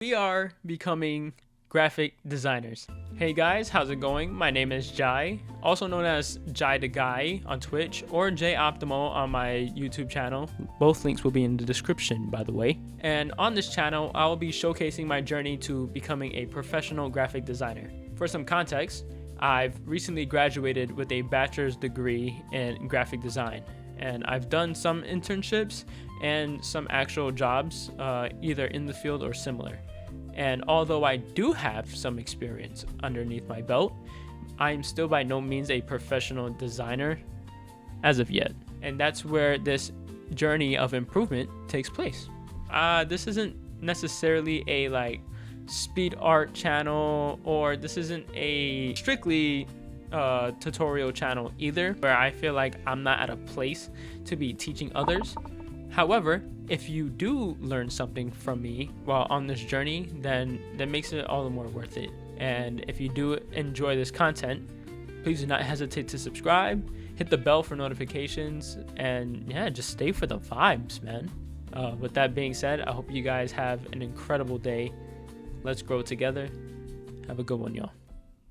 We are becoming graphic designers. Hey guys, how's it going? My name is Jai, also known as Jai the Guy on Twitch or Jay Optimal on my YouTube channel. Both links will be in the description, by the way. And on this channel, I will be showcasing my journey to becoming a professional graphic designer. For some context, I've recently graduated with a bachelor's degree in graphic design, and I've done some internships and some actual jobs, either in the field or similar. And although I do have some experience underneath my belt, I'm still by no means a professional designer as of yet. And that's where this journey of improvement takes place. This isn't necessarily a speed art channel, or this isn't a strictly tutorial channel either, where I feel like I'm not at a place to be teaching others. However, if you do learn something from me while on this journey, then that makes it all the more worth it. And if you do enjoy this content, please do not hesitate to subscribe, hit the bell for notifications, and yeah, just stay for the vibes, man. With that being said, I hope you guys have an incredible day. Let's grow together. Have a good one, y'all.